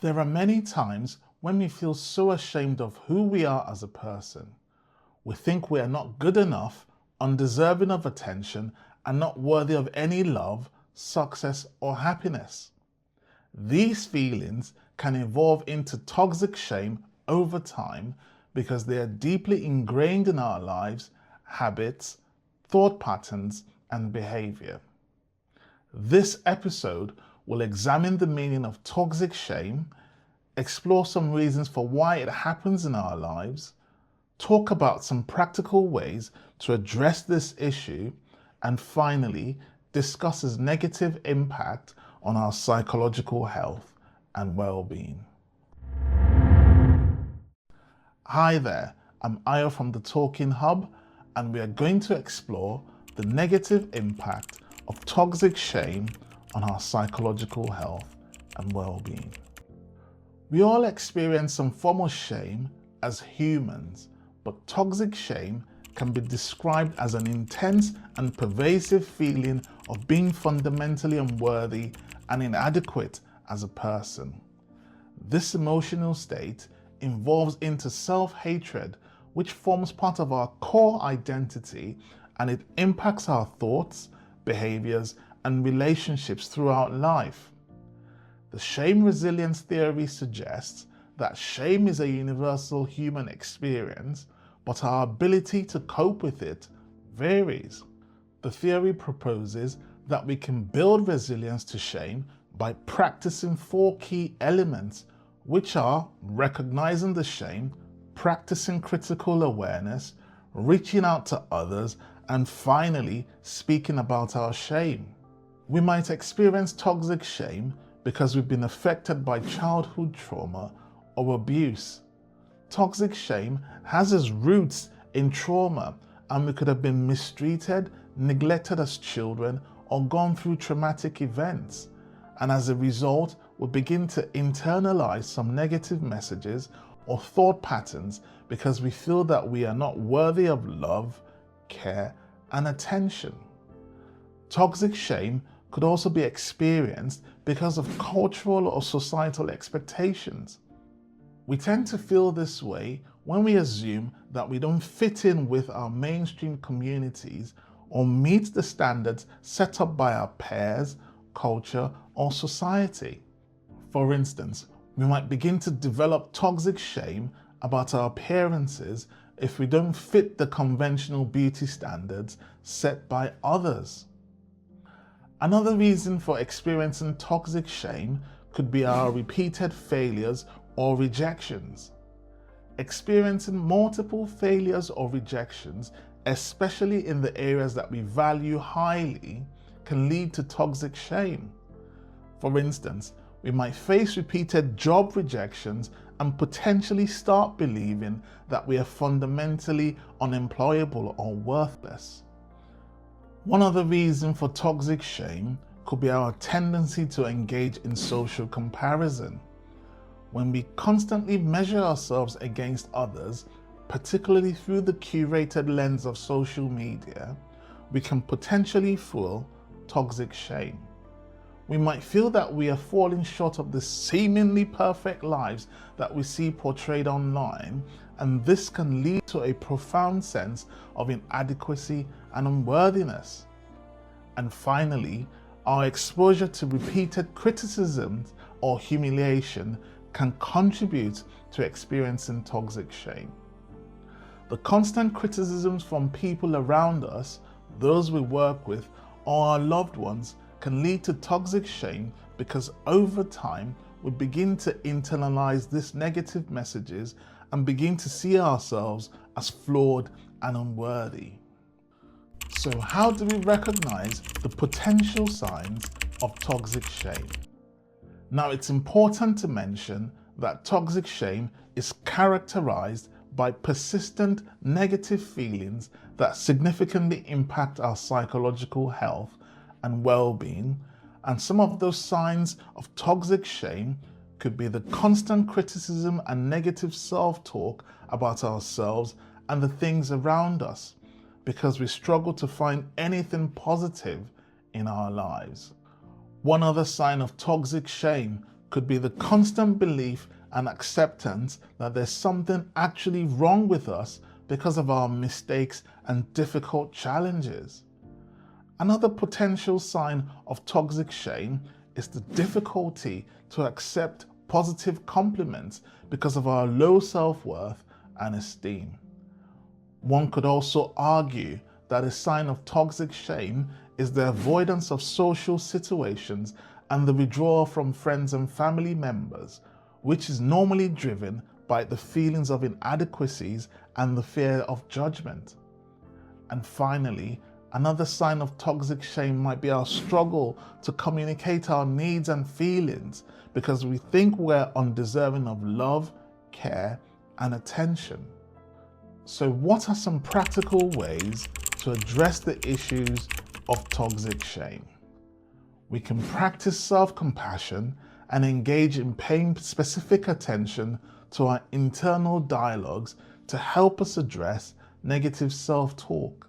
There are many times when we feel so ashamed of who we are as a person. We think we are not good enough, undeserving of attention, and not worthy of any love, success, or happiness. These feelings can evolve into toxic shame over time because they are deeply ingrained in our lives, habits, thought patterns, and behavior. This episode will examine the meaning of toxic shame, explore some reasons for why it happens in our lives, talk about some practical ways to address this issue, and finally, discuss its negative impact on our psychological health and well-being. Hi there, I'm Ayo from the Talking Hub, and we are going to explore the negative impact of toxic shame on our psychological health and well-being. We all experience some form of shame as humans, but toxic shame can be described as an intense and pervasive feeling of being fundamentally unworthy and inadequate as a person. This emotional state evolves into self-hatred, which forms part of our core identity, and it impacts our thoughts, behaviors, and relationships throughout life. The shame resilience theory suggests that shame is a universal human experience, but our ability to cope with it varies. The theory proposes that we can build resilience to shame by practicing 4 key elements, which are recognizing the shame, practicing critical awareness, reaching out to others, and finally, speaking about our shame. We might experience toxic shame because we've been affected by childhood trauma or abuse. Toxic shame has its roots in trauma, and we could have been mistreated, neglected as children, or gone through traumatic events. And as a result, we begin to internalize some negative messages or thought patterns because we feel that we are not worthy of love, care, and attention. Toxic shame could also be experienced because of cultural or societal expectations. We tend to feel this way when we assume that we don't fit in with our mainstream communities or meet the standards set up by our peers, culture, or society. For instance, we might begin to develop toxic shame about our appearances if we don't fit the conventional beauty standards set by others. Another reason for experiencing toxic shame could be our repeated failures or rejections. Experiencing multiple failures or rejections, especially in the areas that we value highly, can lead to toxic shame. For instance, we might face repeated job rejections and potentially start believing that we are fundamentally unemployable or worthless. One other reason for toxic shame could be our tendency to engage in social comparison. When we constantly measure ourselves against others, particularly through the curated lens of social media, we can potentially feel toxic shame. We might feel that we are falling short of the seemingly perfect lives that we see portrayed online, and this can lead to a profound sense of inadequacy and unworthiness. And finally, our exposure to repeated criticisms or humiliation can contribute to experiencing toxic shame. The constant criticisms from people around us, those we work with, or our loved ones can lead to toxic shame because over time we begin to internalize these negative messages and begin to see ourselves as flawed and unworthy. So how do we recognize the potential signs of toxic shame? Now, it's important to mention that toxic shame is characterized by persistent negative feelings that significantly impact our psychological health and well-being, and some of those signs of toxic shame could be the constant criticism and negative self-talk about ourselves and the things around us, because we struggle to find anything positive in our lives. One other sign of toxic shame could be the constant belief and acceptance that there's something actually wrong with us because of our mistakes and difficult challenges. Another potential sign of toxic shame is the difficulty to accept positive compliments because of our low self-worth and esteem. One could also argue that a sign of toxic shame is the avoidance of social situations and the withdrawal from friends and family members, which is normally driven by the feelings of inadequacies and the fear of judgment. And finally, another sign of toxic shame might be our struggle to communicate our needs and feelings because we think we're undeserving of love, care, and attention. So what are some practical ways to address the issues of toxic shame? We can practice self-compassion and engage in paying specific attention to our internal dialogues to help us address negative self-talk.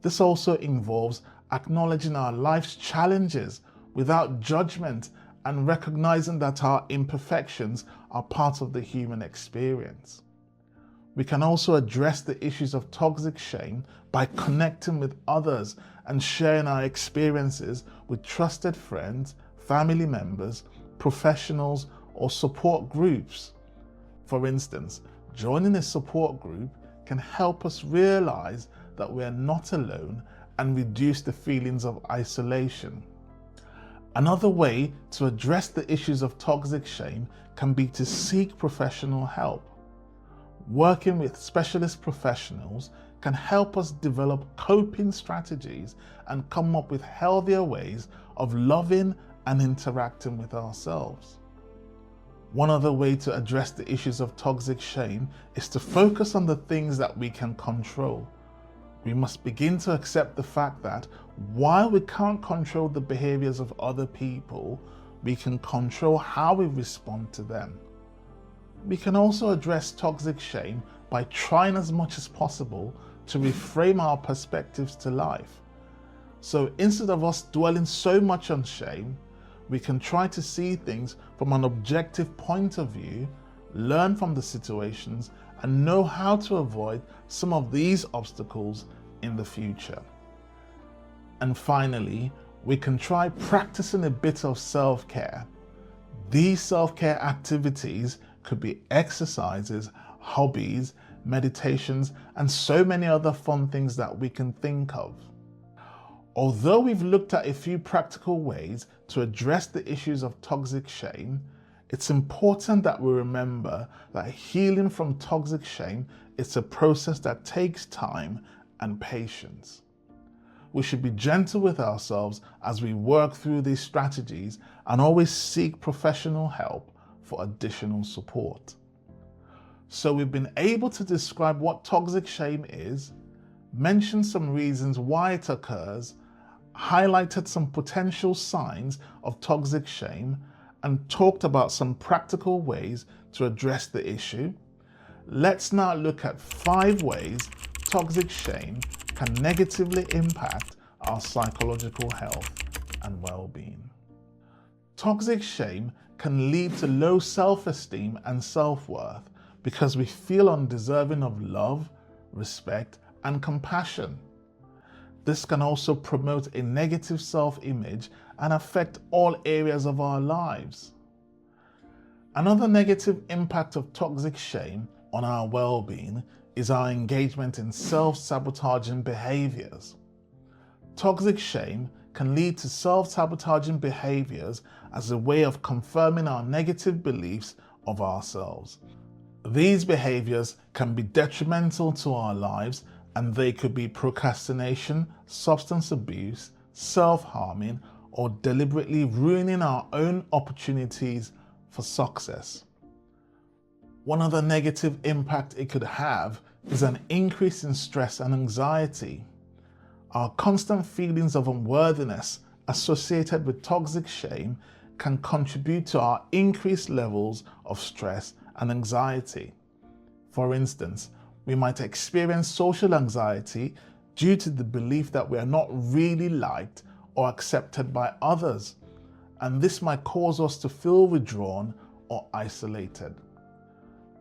This also involves acknowledging our life's challenges without judgment and recognizing that our imperfections are part of the human experience. We can also address the issues of toxic shame by connecting with others and sharing our experiences with trusted friends, family members, professionals, or support groups. For instance, joining a support group can help us realize that we are not alone and reduce the feelings of isolation. Another way to address the issues of toxic shame can be to seek professional help. Working with specialist professionals can help us develop coping strategies and come up with healthier ways of loving and interacting with ourselves. One other way to address the issues of toxic shame is to focus on the things that we can control. We must begin to accept the fact that while we can't control the behaviors of other people, we can control how we respond to them. We can also address toxic shame by trying as much as possible to reframe our perspectives to life. So instead of us dwelling so much on shame, we can try to see things from an objective point of view, learn from the situations, and know how to avoid some of these obstacles in the future. And finally, we can try practicing a bit of self-care. These self-care activities could be exercises, hobbies, meditations, and so many other fun things that we can think of. Although we've looked at a few practical ways to address the issues of toxic shame, it's important that we remember that healing from toxic shame is a process that takes time and patience. We should be gentle with ourselves as we work through these strategies and always seek professional help for additional support. So we've been able to describe what toxic shame is, mention some reasons why it occurs, highlighted some potential signs of toxic shame, and talked about some practical ways to address the issue. Let's now look at 5 ways toxic shame can negatively impact our psychological health and well-being. Toxic shame can lead to low self-esteem and self-worth because we feel undeserving of love, respect, and compassion. This can also promote a negative self-image and affect all areas of our lives. Another negative impact of toxic shame on our well-being is our engagement in self-sabotaging behaviors. Toxic shame can lead to self-sabotaging behaviors as a way of confirming our negative beliefs of ourselves. These behaviors can be detrimental to our lives, and they could be procrastination, substance abuse, self-harming, or deliberately ruining our own opportunities for success. One other negative impact it could have is an increase in stress and anxiety. Our constant feelings of unworthiness associated with toxic shame can contribute to our increased levels of stress and anxiety. For instance, we might experience social anxiety due to the belief that we are not really liked or accepted by others. and this might cause us to feel withdrawn or isolated.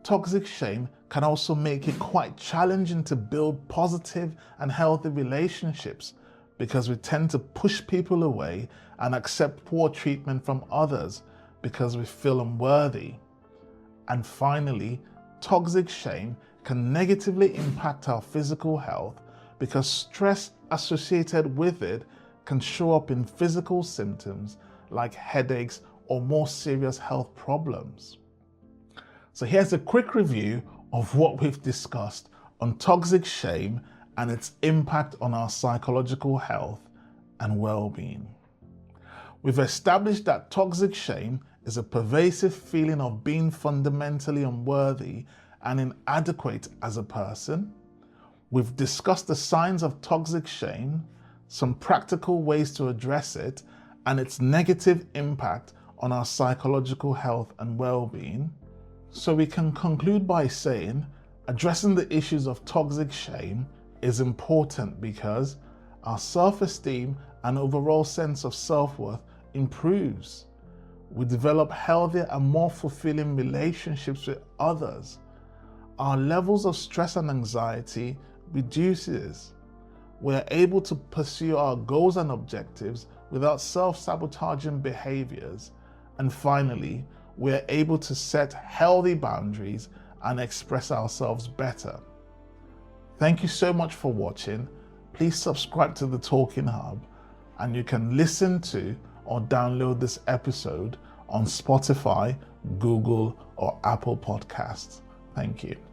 Toxic shame can also make it quite challenging to build positive and healthy relationships because we tend to push people away and accept poor treatment from others because we feel unworthy. And finally, toxic shame can negatively impact our physical health because stress associated with it can show up in physical symptoms like headaches or more serious health problems. So here's a quick review of what we've discussed on toxic shame and its impact on our psychological health and well-being. We've established that toxic shame is a pervasive feeling of being fundamentally unworthy and inadequate as a person. We've discussed the signs of toxic shame, some practical ways to address it, and its negative impact on our psychological health and well-being. So we can conclude by saying addressing the issues of toxic shame is important because our self-esteem and overall sense of self-worth improves. We develop healthier and more fulfilling relationships with others. Our levels of stress and anxiety reduces. We are able to pursue our goals and objectives without self-sabotaging behaviors. And finally, we are able to set healthy boundaries and express ourselves better. Thank you so much for watching. Please subscribe to the Talking Hub, and you can listen to or download this episode on Spotify, Google, or Apple Podcasts. Thank you.